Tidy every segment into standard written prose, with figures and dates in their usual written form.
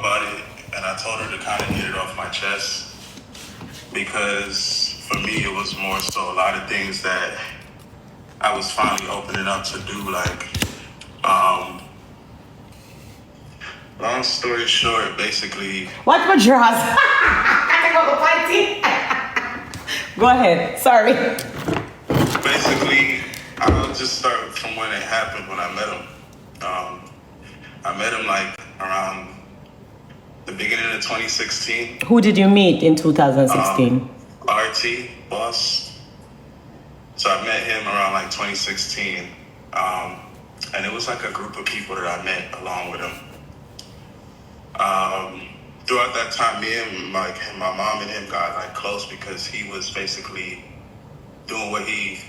about it, and I told her to kind of get it off my chest, because for me it was more so a lot of things that I was finally opening up to do, like, long story short, basically. Watch my drawers. Go ahead. Sorry. Basically, I'll just start from when it happened, when I met him. I met him like around the beginning of 2016. Who did you meet in 2016? RTBOSS. So I met him around like 2016. And it was like a group of people that I met along with him. Throughout that time, me and my mom and him got like close, because he was basically doing what he,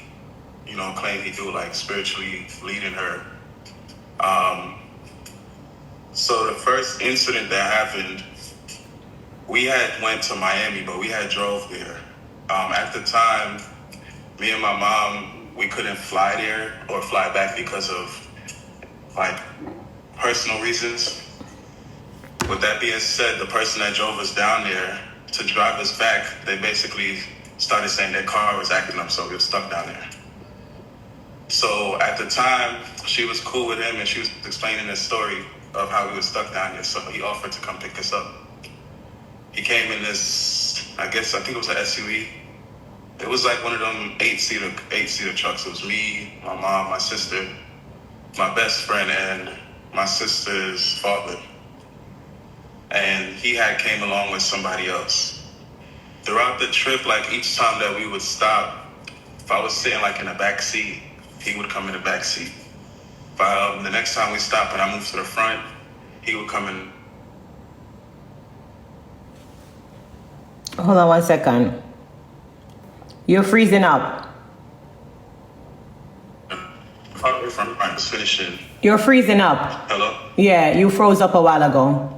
claimed he do, like spiritually leading her. So the first incident that happened, we had went to Miami, but we had drove there. At the time, me and my mom, we couldn't fly there or fly back because of like personal reasons. With that being said, the person that drove us down there to drive us back, they basically started saying their car was acting up, so we were stuck down there. So at the time, she was cool with him, and she was explaining the story of how we were stuck down there. So he offered to come pick us up. He came in this, I think it was an SUV. It was like one of them eight-seater trucks. It was me, my mom, my sister, my best friend, and my sister's father. And he had came along with somebody else. Throughout the trip, like each time that we would stop, if I was sitting like in the back seat, he would come in the back seat. The next time we stopped and I moved to the front, he would come in. Hold on 1 second. You're freezing up. From front, just finishing. You're freezing up. Hello? Yeah, you froze up a while ago.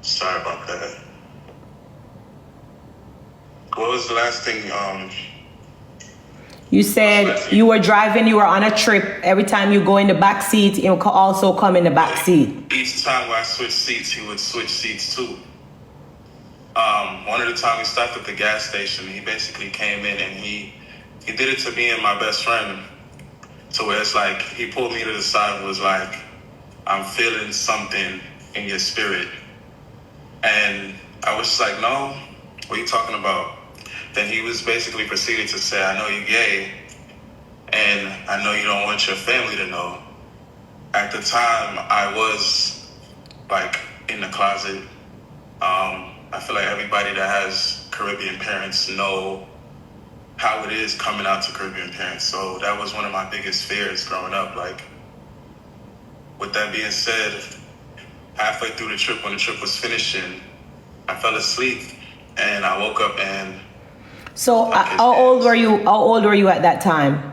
Sorry about that. What was the last thing? You said you were driving, you were on a trip. Every time you go in the back seat, you also come in the back seat. Each time when I switched seats, he would switch seats too. One of the times we stopped at the gas station, he basically came in and he did it to me and my best friend, to where it's like he pulled me to the side and was like, "I'm feeling something in your spirit." And I was just like, "No, what are you talking about?" Then he was basically proceeded to say, "I know you're gay, and I know you don't want your family to know." At the time, I was like in the closet. I feel like everybody that has Caribbean parents know how it is coming out to Caribbean parents. So that was one of my biggest fears growing up. Like, with that being said, halfway through the trip, when the trip was finishing, I fell asleep and I woke up and. So how old were you? How old were you at that time?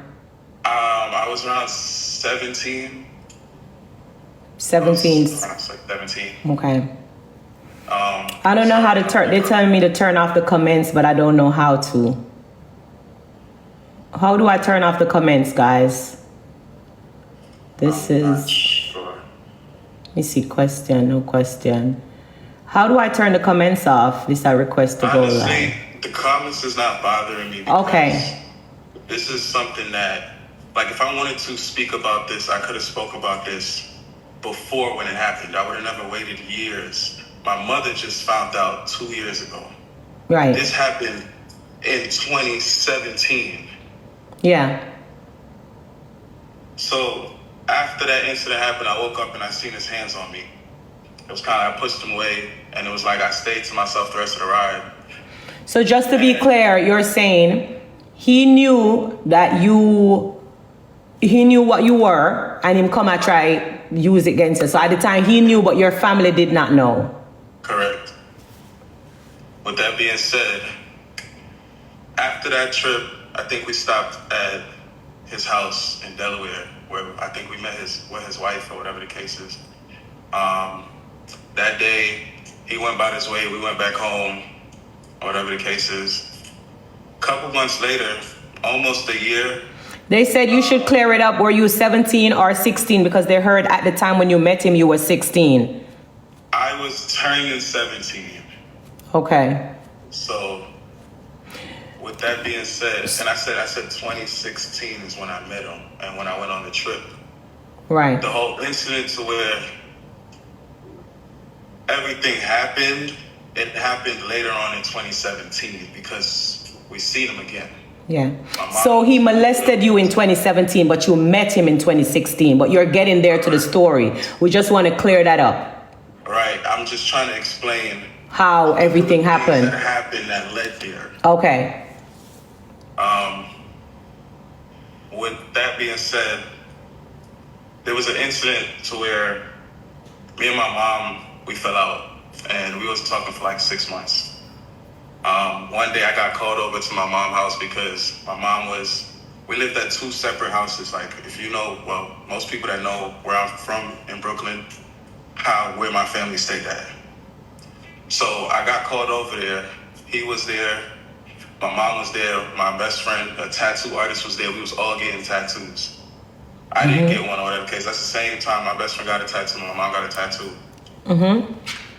I was around 17. 17. I was like 17. Okay. I don't know how to turn. They're telling me to turn off the comments, but I don't know how to. How do I turn off the comments, guys? This is. Sure. Let me see. Question. No question. How do I turn the comments off? This I request to go live. Honestly, the comments is not bothering me. Okay. This is something that, like, if I wanted to speak about this, I could have spoke about this before when it happened. I would have never waited years. My mother just found out 2 years ago. Right. This happened in 2017. Yeah. So after that incident happened, I woke up and I seen his hands on me. It was kind of, I pushed him away, and it was like I stayed to myself the rest of the ride. So just to be clear, you're saying he knew that he knew what you were, and him come and try use it against you. So at the time he knew, but your family did not know. Correct. With that being said, after that trip, I think we stopped at his house in Delaware, where I think we met his wife or whatever the case is. That day, he went about his way. We went back home, or whatever the case is. A couple months later, almost a year. They said you should clear it up. Were you 17 or 16? Because they heard at the time when you met him, you were 16. I I was turning 17. Okay. So, with that being said, and I said 2016 is when I met him and when I went on the trip. Right. The whole incident to where everything happened, it happened later on in 2017 because we seen him again. Yeah. So he molested you in 2017, but you met him in 2016. But you're getting there to the story. We just want to clear that up. Right. I'm just trying to explain how everything happened. That happened that led there. Okay. With that being said, there was an incident to where me and my mom, we fell out, and we was talking for like 6 months. One day I got called over to my mom's house because my mom we lived at 2 separate houses. Like, if you know, well, most people that know where I'm from in Brooklyn, where my family stayed at. So I got called over there. He was there. My mom was there. My best friend, a tattoo artist, was there. We was all getting tattoos. I didn't get one or whatever case. That's the same time my best friend got a tattoo. My mom got a tattoo.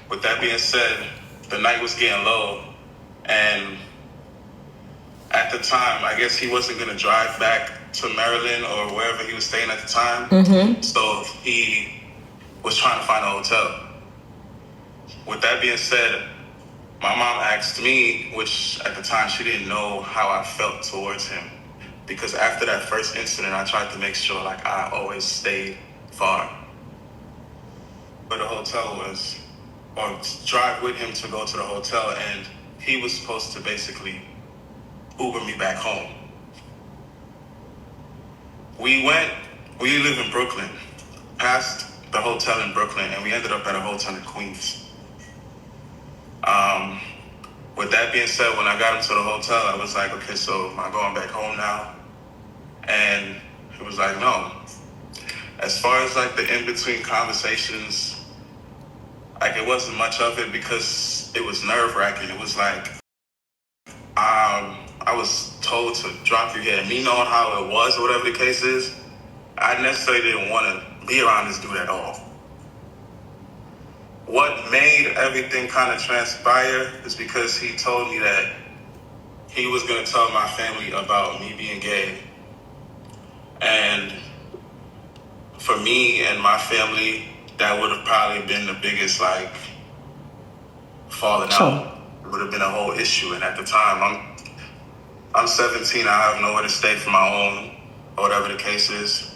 With that being said, the night was getting low. And at the time, I guess he wasn't going to drive back to Maryland or wherever he was staying at the time. So he was trying to find a hotel. With that being said, my mom asked me, which at the time she didn't know how I felt towards him. Because after that first incident, I tried to make sure like I always stayed far. Where the hotel was, or drive with him to go to the hotel, and he was supposed to basically Uber me back home. We live in Brooklyn, past the hotel in Brooklyn, and we ended up at a hotel in Queens. With that being said, when I got into the hotel, I was like, okay, so am I going back home now? And he was like, no. As far as like the in-between conversations, like it wasn't much of it because it was nerve-wracking. It was like, I was told to drop your head. Me knowing how it was or whatever the case is, I necessarily didn't want to be around this dude at all. What made everything kind of transpire is because he told me that he was going to tell my family about me being gay. And for me and my family, that would have probably been the biggest, like, falling out. It would have been a whole issue. And at the time, I'm 17. I have nowhere to stay for my own, or whatever the case is.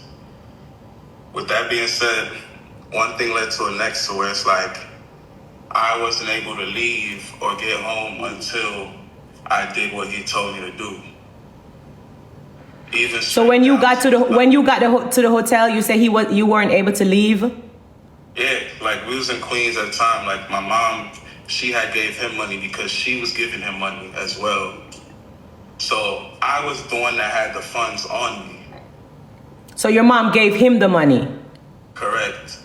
With that being said, one thing led to the next, to where it's like I wasn't able to leave or get home until I did what he told me to do. So when you got to the hotel, you say you weren't able to leave? Yeah, like we was in Queens at the time. Like my mom, she had gave him money because she was giving him money as well. So I was the one that had the funds on me. So your mom gave him the money? Correct.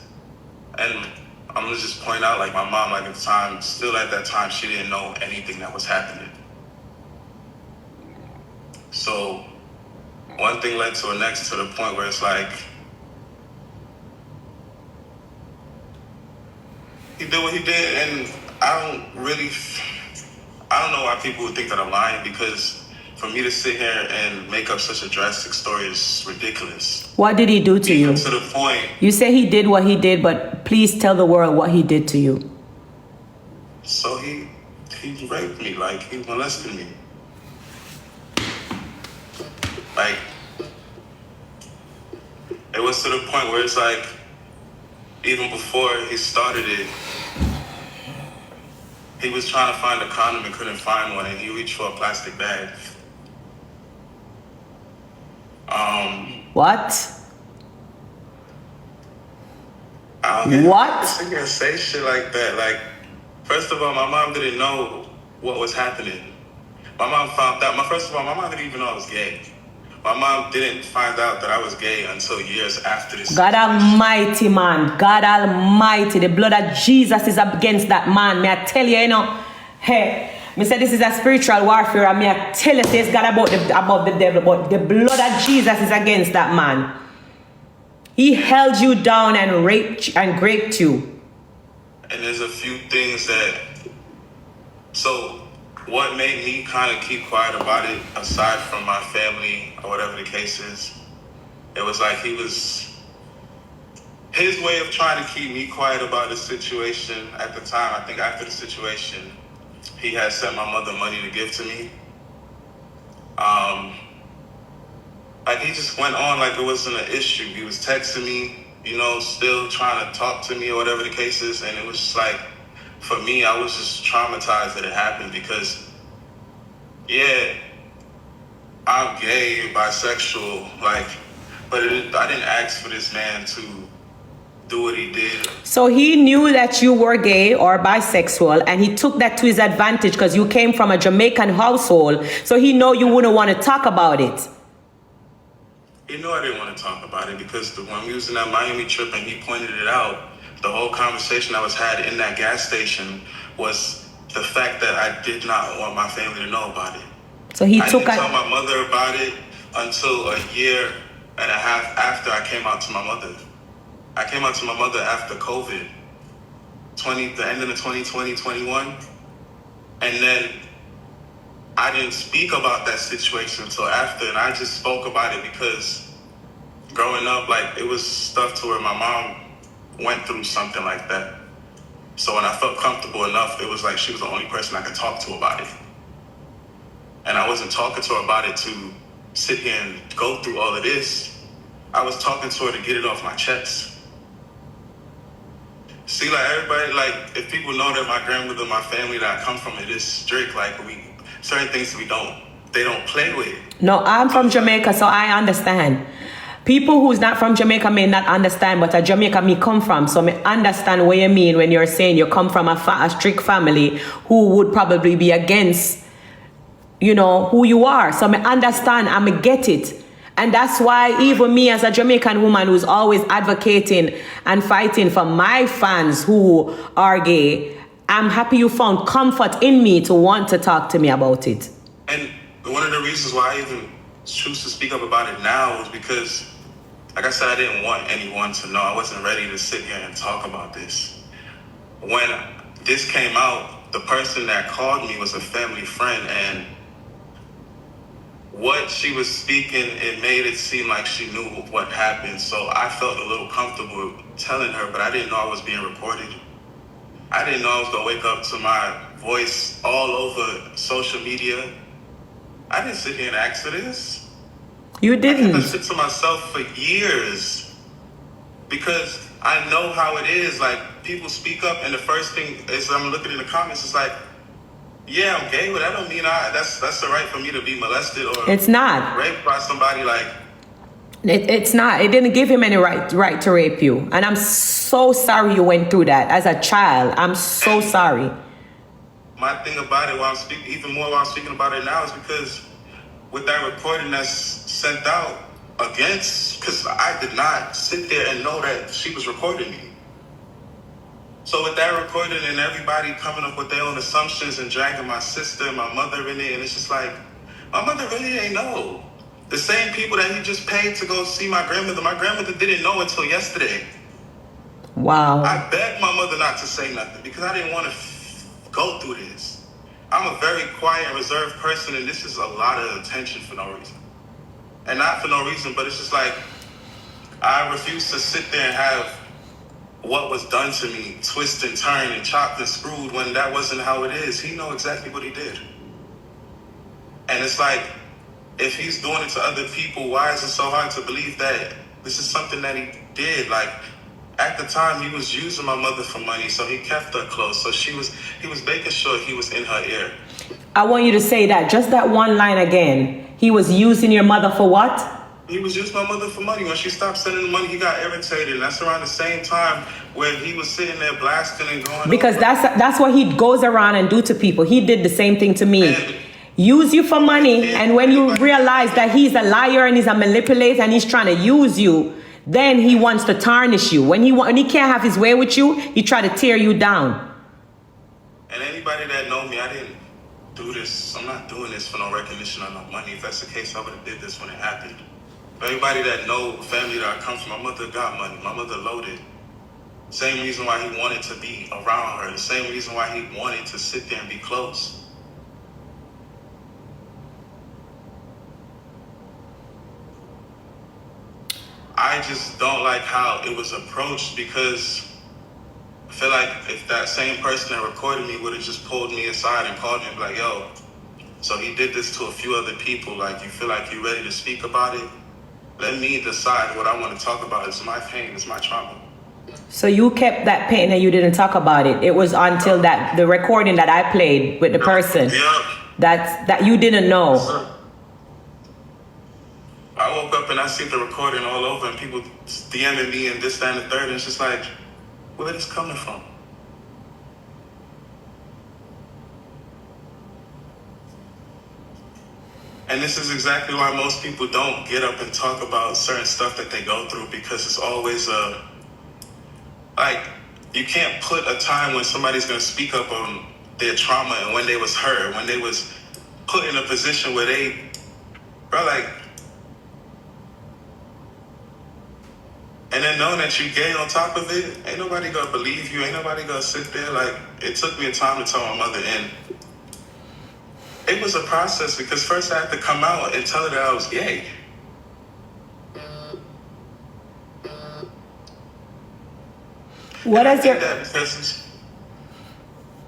And I'm gonna just point out, like my mom, like at the time, still at that time, she didn't know anything that was happening. So one thing led to the next, to the point where it's like, he did what he did, and I don't know why people would think that I'm lying, because for me to sit here and make up such a drastic story is ridiculous. What did he do to you? To the point. You say he did what he did, but please tell the world what he did to you. So he raped me, like he molested me. Like, it was to the point where it's like, even before he started it, he was trying to find a condom and couldn't find one, and he reached for a plastic bag. What? I don't what? Sit here and say shit like that. Like, first of all, my mom didn't know what was happening. My mom found out. First of all, my mom didn't even know I was gay. My mom didn't find out that I was gay until years after this. God Almighty, man. God Almighty. The blood of Jesus is against that man. May I tell you, hey, me say this is a spiritual warfare, and may I tell you, it's God about the devil, but the blood of Jesus is against that man. He held you down and raped and raped you. And there's a few things that, so what made me kind of keep quiet about it, aside from my family or whatever the case is, it was like his way of trying to keep me quiet about the situation at the time. I think after the situation, he had sent my mother money to give to me. Like he just went on like it wasn't an issue. He was texting me, you know, still trying to talk to me or whatever the case is. And it was just like, for me, I was just traumatized that it happened because, yeah, I'm gay, bisexual, like, but I didn't ask for this man to do what he did. So he knew that you were gay or bisexual, and he took that to his advantage because you came from a Jamaican household. So he know you wouldn't want to talk about it. He knew I didn't want to talk about it because when we was in that Miami trip and he pointed it out, the whole conversation that was had in that gas station was the fact that I did not want my family to know about it. So he I took didn't tell my mother about it until a year and a half after I came out to my mother. I came out to my mother after COVID, the end of the 2020-21. And then I didn't speak about that situation until after, and I just spoke about it because growing up, like, it was stuff to where my mom went through something like that. So when I felt comfortable enough, it was like she was the only person I could talk to about it. And I wasn't talking to her about it to sit here and go through all of this. I was talking to her to get it off my chest. See, like, everybody, like, if people know that my grandmother, my family that I come from, it is strict, like, certain things they don't play with. No, I'm from Jamaica, so I understand. People who's not from Jamaica may not understand, but a Jamaica me come from, so me understand what you mean when you're saying you come from a strict family who would probably be against, you know, who you are. So me understand and me get it. And that's why even me as a Jamaican woman who's always advocating and fighting for my fans who are gay, I'm happy you found comfort in me to want to talk to me about it. And one of the reasons why I even choose to speak up about it now is because, like I said, I didn't want anyone to know. I wasn't ready to sit here and talk about this. When this came out, the person that called me was a family friend, and what she was speaking, it made it seem like she knew what happened. So I felt a little comfortable telling her, but I didn't know I was being recorded. I didn't know I was going to wake up to my voice all over social media. I didn't sit here and ask for this. You didn't. I kept that shit to myself for years because I know how it is. Like, people speak up, and the first thing is I'm looking in the comments, it's like, yeah, I'm gay, but that don't mean that's the right for me to be molested or it's not raped by somebody. Like, it's not. It didn't give him any right to rape you, and I'm so sorry you went through that as a child. I'm so sorry. My thing about it, while I'm speaking about it now, is because with that recording that's sent out because I did not sit there and know that she was recording me. So with that recording and everybody coming up with their own assumptions and dragging my sister and my mother in it, and it's just like, my mother really ain't know. The same people that he just paid to go see my grandmother didn't know until yesterday. Wow. I begged my mother not to say nothing because I didn't want to go through this. I'm a very quiet and reserved person, and this is a lot of attention for no reason. And not for no reason, but it's just like, I refuse to sit there and have what was done to me twist and turn and chopped and screwed when that wasn't how it is. He know exactly what he did. And it's like, if he's doing it to other people, why is it so hard to believe that this is something that he did? Like, at the time, he was using my mother for money, so he kept her close. So he was making sure he was in her ear. I want you to say that, just that one line again. He was using your mother for what? He was using my mother for money. When she stopped sending the money, he got irritated. And that's around the same time when he was sitting there blasting and going. Because that's what he goes around and do to people. He did the same thing to me. Use you for money, and when you realize that he's a liar and he's a manipulator and he's trying to use you, then he wants to tarnish you. When he can't have his way with you, he try to tear you down. And anybody that know me, I didn't do this. I'm not doing this for no recognition or no money. If that's the case, I would have did this when it happened. For everybody that know the family that I come from, my mother got money. My mother loaded. Same reason why he wanted to be around her. The same reason why he wanted to sit there and be close. I just don't like how it was approached, because I feel like if that same person that recorded me would have just pulled me aside and called me and be like, yo, so he did this to a few other people, like, you feel like you're ready to speak about it? Let me decide what I want to talk about. It's my pain, it's my trauma. So you kept that pain and you didn't talk about it. It was until that the recording that I played with the person that you didn't know. I woke up and I see the recording all over and people DMing me and this, that, and the third, and it's just like, where is this coming from? And this is exactly why most people don't get up and talk about certain stuff that they go through, because it's always like, you can't put a time when somebody's gonna speak up on their trauma and when they was hurt, when they was put in a position where they, bro, like, and then knowing that you gay on top of it, ain't nobody gonna believe you, ain't nobody gonna sit there. Like, it took me a time to tell my mother, and it was a process, because first I had to come out and tell her that I was gay. What is your... Because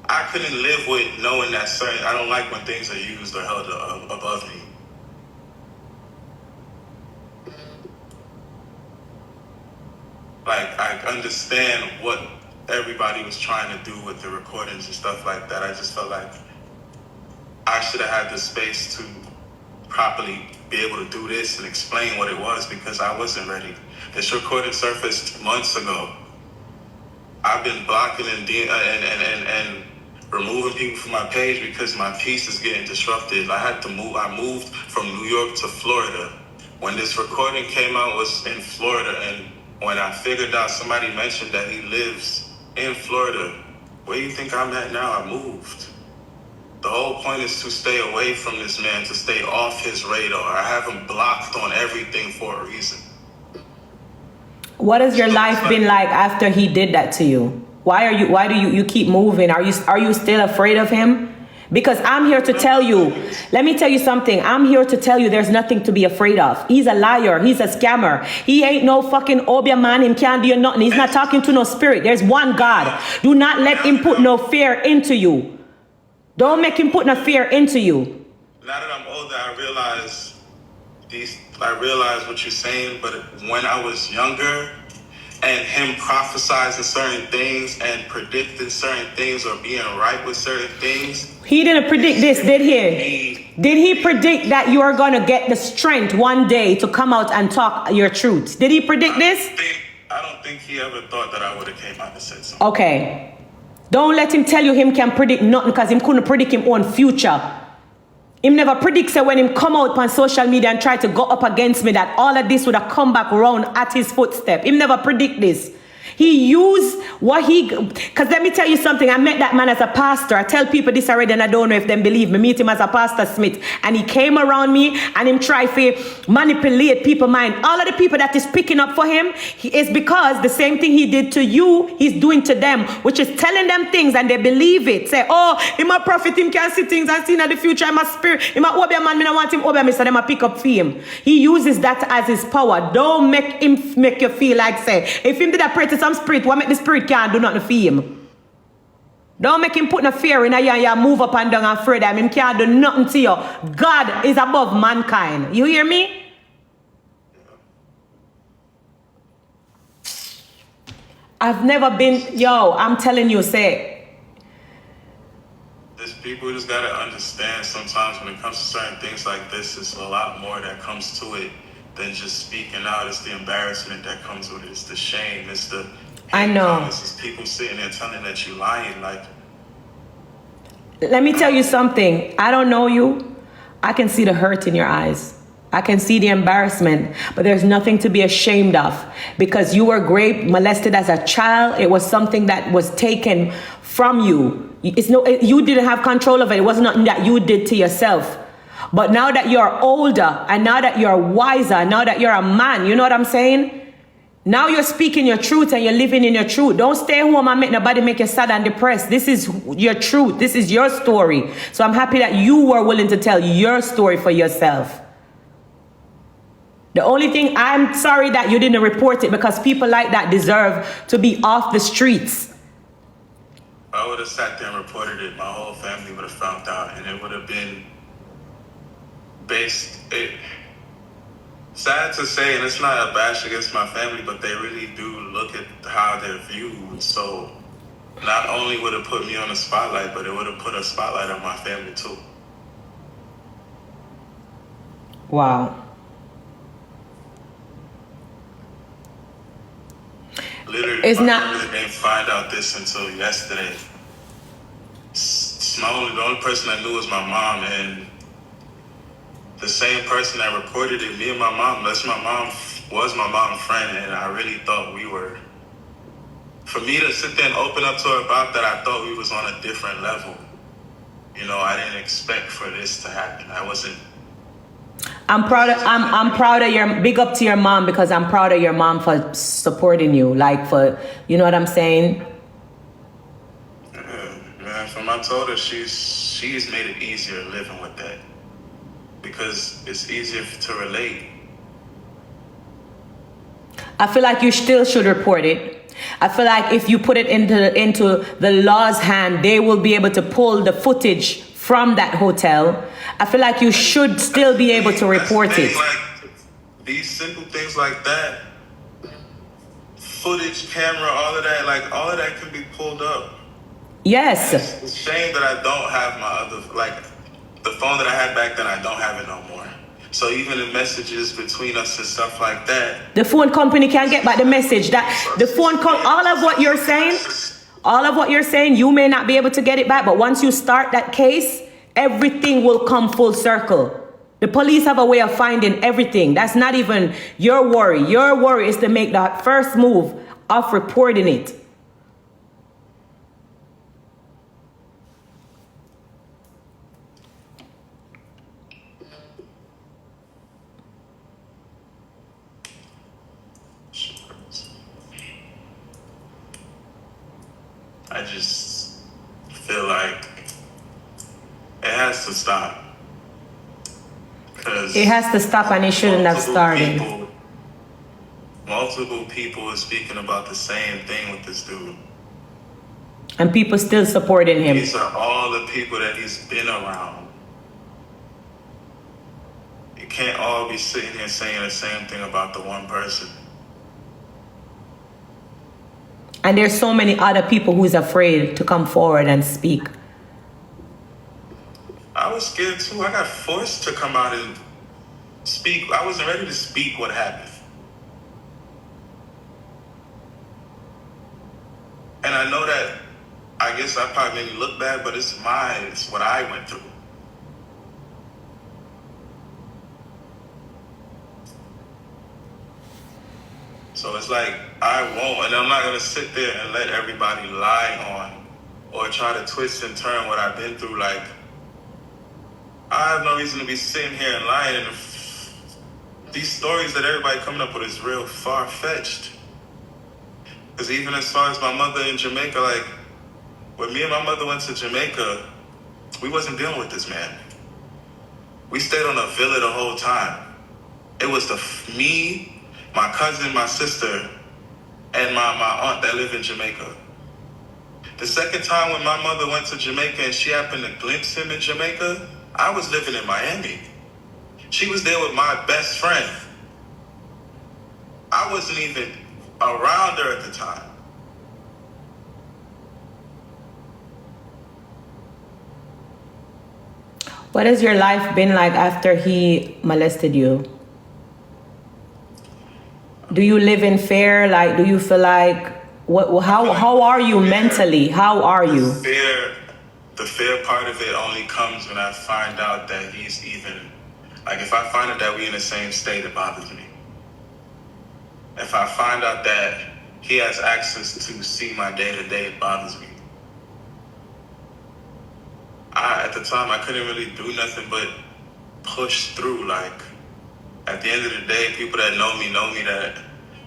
I couldn't live with knowing that certain, I don't like when things are used or held above me. Like, I understand what everybody was trying to do with the recordings and stuff like that. I just felt like I should have had the space to properly be able to do this and explain what it was, because I wasn't ready. This recording surfaced months ago. I've been blocking and removing people from my page because my peace is getting disrupted. I had to move. I moved from New York to Florida. When this recording came out, it was in Florida, and when I figured out, somebody mentioned that he lives in Florida. Where do you think I'm at now? I moved. The whole point is to stay away from this man, to stay off his radar. I have him blocked on everything for a reason. What has your life been like after he did that to you? Why do you keep moving? Are you still afraid of him? Because I'm here to tell you, let me tell you something. I'm here to tell you there's nothing to be afraid of. He's a liar. He's a scammer. He ain't no fucking Obia man. Him can't do nothing. He's not talking to no spirit. There's one God. Do not let him put no fear into you. Don't make him put no fear into you. Now that I'm older, I realize what you're saying, but when I was younger, and him prophesizing certain things and predicting certain things or being right with certain things. He didn't predict this, did he? Did he predict that you are going to get the strength one day to come out and talk your truth? Did he predict this? I don't think he ever thought that I would have came out and said something. Okay. Don't let him tell you him can predict nothing, because him couldn't predict him own future. Him never predicts that when him come out on social media and try to go up against me, that all of this would have come back around at his footstep. Him never predict this. He used what he... Because let me tell you something. I met that man as a pastor. I tell people this already and I don't know if they believe me. Meet him as a Pastor Smith. And he came around me and him try to manipulate people's mind. All of the people that is picking up for him is because the same thing he did to you, he's doing to them, which is telling them things and they believe it. Say, oh, him a prophet, him can see things and see in the future. I'm a spirit. Him a Obia man, me don't want him Obia me, so them a pick up for him. He uses that as his power. Don't make him make you feel like, say, if him did a pray to some spirit, what make the spirit can't do nothing for him? Don't make him put no fear in you and you move up and down and afraid of him. Can't do nothing to you. God is above mankind. You hear me? I've never been, I'm telling you, say. There's people just gotta understand sometimes when it comes to certain things like this, it's a lot more that comes to it than just speaking out. It's the embarrassment that comes with it. It's the shame. It's the... I know. It's people sitting there telling that you're lying. Like, let me tell you something. I don't know you. I can see the hurt in your eyes. I can see the embarrassment, but there's nothing to be ashamed of, because you were raped, molested as a child. It was something that was taken from you. You didn't have control of it. It wasn't nothing that you did to yourself. But now that you're older and now that you're wiser, now that you're a man, you know what I'm saying? Now you're speaking your truth and you're living in your truth. Don't stay home and make nobody make you sad and depressed. This is your truth. This is your story. So I'm happy that you were willing to tell your story for yourself. The only thing, I'm sorry that you didn't report it, because people like that deserve to be off the streets. If I would have sat there and reported it, my whole family would have found out, and it would have been sad to say, and it's not a bash against my family, but they really do look at how they're viewed. So not only would it put me on the spotlight, but it would have put a spotlight on my family too. Wow. Literally, It's my not. family didn't find out this until yesterday. The only person I knew was my mom, and the same person that reported it, me and my mom, was my mom's friend, and I really thought we were. For me to sit there and open up to her about that, I thought we was on a different level. You know, I didn't expect for this to happen. I wasn't. I'm proud of your, big up to your mom, because I'm proud of your mom for supporting you. Like, for, you know what I'm saying? Man, from I told her, she's made it easier living with that, because it's easier to relate. I feel like you still should report it. I feel like if you put it into the law's hand, they will be able to pull the footage from that hotel. I feel like you should still be able to report it. Like, these simple things like that, footage, camera, all of that can be pulled up. Yes. It's a shame that I don't have my other, the phone that I had back then, I don't have it no more. So even the messages between us and stuff like that. The phone company can get back the message that all of what you're saying, you may not be able to get it back, but once you start that case, everything will come full circle. The police have a way of finding everything. That's not even your worry. Your worry is to make that first move of reporting it. I just feel like it has to stop. It has to stop, and it shouldn't have started. Multiple people are speaking about the same thing with this dude. And people still supporting him. These are all the people that he's been around. You can't all be sitting here saying the same thing about the one person. And there's so many other people who's afraid to come forward and speak. I was scared too. I got forced to come out and speak. I wasn't ready to speak what happened. And I know that, I guess I probably made me look bad, but it's what I went through. So it's like, I won't, and I'm not going to sit there and let everybody lie on or try to twist and turn what I've been through. Like, I have no reason to be sitting here and lying. And these stories that everybody coming up with is real far-fetched. Because even as far as my mother in Jamaica, like, when me and my mother went to Jamaica, we wasn't dealing with this man. We stayed on a villa the whole time. It was me, my cousin, my sister, and my aunt that live in Jamaica. The second time when my mother went to Jamaica and she happened to glimpse him in Jamaica, I was living in Miami. She was there with my best friend. I wasn't even around her at the time. What has your life been like after he molested you? Do you live in fear? Like, do you feel like, how are you mentally? How are you? The fear part of it only comes when I find out that he's even, like, if I find out that we in the same state, it bothers me. If I find out that he has access to see my day-to-day, it bothers me. At the time, I couldn't really do nothing but push through. Like, at the end of the day, people that know me that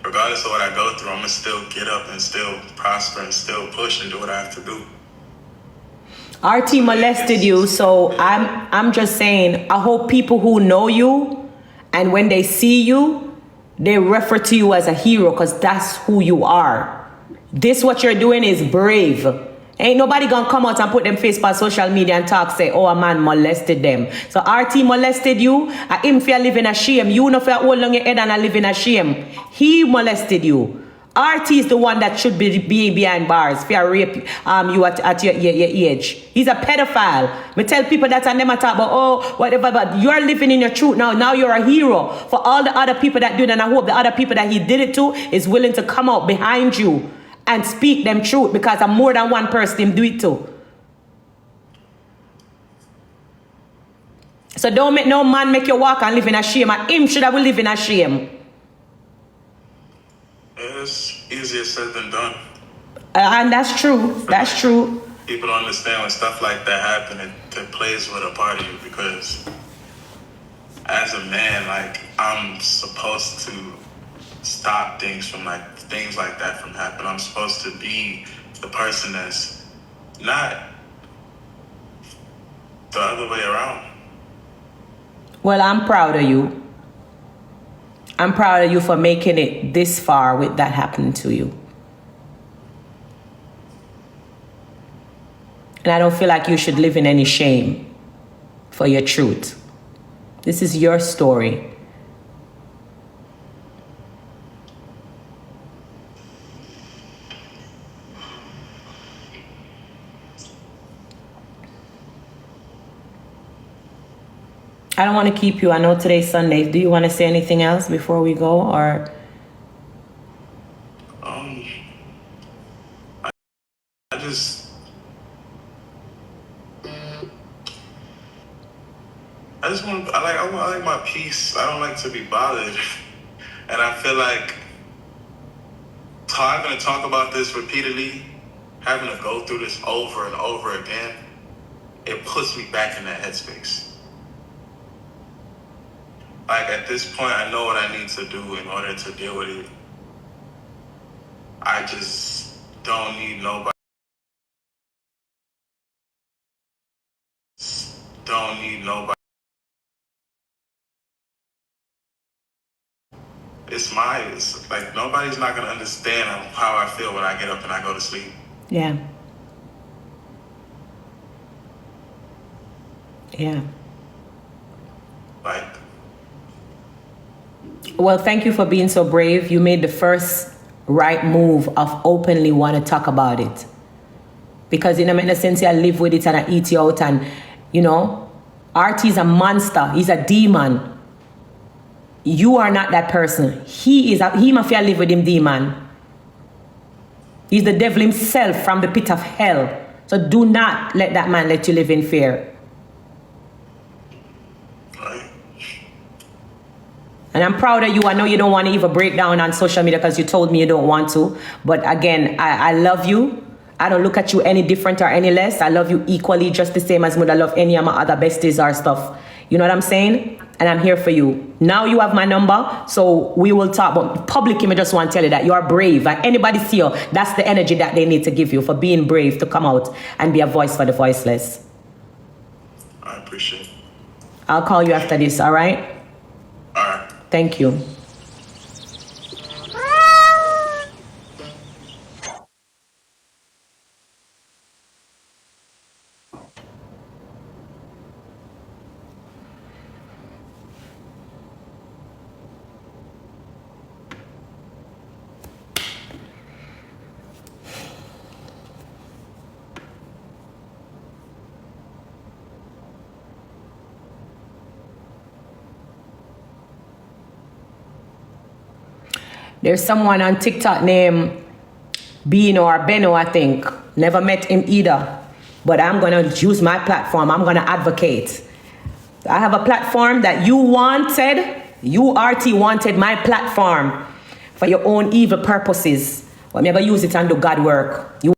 regardless of what I go through, I'm gonna still get up and still prosper and still push and do what I have to do. RT molested you, so I'm just saying, I hope people who know you and when they see you, they refer to you as a hero, because that's who you are. This what you're doing is brave. Ain't nobody gonna come out and put them face on social media and talk, say, oh, a man molested them. So RT molested you, him fear live in a shame. You know fear hold on your head and live in a shame. He molested you. RT is the one that should be behind bars for rape you at your age. He's a pedophile. Me tell people that and them talk about, oh, whatever, but you're living in your truth now. Now you're a hero for all the other people that do it, and I hope the other people that he did it to is willing to come out behind you and speak them truth, because I'm more than one person him do it to. So don't make no man make you walk and live in a shame. And him should have live in a shame. It's easier said than done. And that's true. That's true. People don't understand when stuff like that happen, it plays with a part of you, because as a man, like, I'm supposed to stop things like that from happening. I'm supposed to be the person that's not the other way around. Well, I'm proud of you. I'm proud of you for making it this far with that happening to you. And I don't feel like you should live in any shame for your truth. This is your story. I don't want to keep you. I know today's Sunday. Do you want to say anything else before we go, or? I just want. I like my peace. I don't like to be bothered, and I feel like having to talk about this repeatedly, having to go through this over and over again, it puts me back in that headspace. Like, at this point, I know what I need to do in order to deal with it. I just don't need nobody. Don't need nobody. It's like, nobody's not gonna understand how I feel when I get up and I go to sleep. Yeah. Yeah. Like, well, thank you for being so brave. You made the first right move of openly want to talk about it. Because in a sense, I live with it and I eat you out, and, you know, RT is a monster. He's a demon. You are not that person. He must live with him demon. He's the devil himself from the pit of hell. So do not let that man let you live in fear. And I'm proud of you. I know you don't want to even break down on social media because you told me you don't want to. But again, I love you. I don't look at you any different or any less. I love you equally, just the same as I love any of my other besties or stuff. You know what I'm saying? And I'm here for you. Now you have my number, so we will talk. But publicly, I just want to tell you that you are brave. And anybody see you, that's the energy that they need to give you for being brave to come out and be a voice for the voiceless. I appreciate it. I'll call you after this, all right? All right. Thank you. There's someone on TikTok named Bino or Beno, I think. Never met him either. But I'm going to use my platform. I'm going to advocate. I have a platform that you wanted. You, RT, wanted my platform for your own evil purposes. But I'm going to use it and do God work. You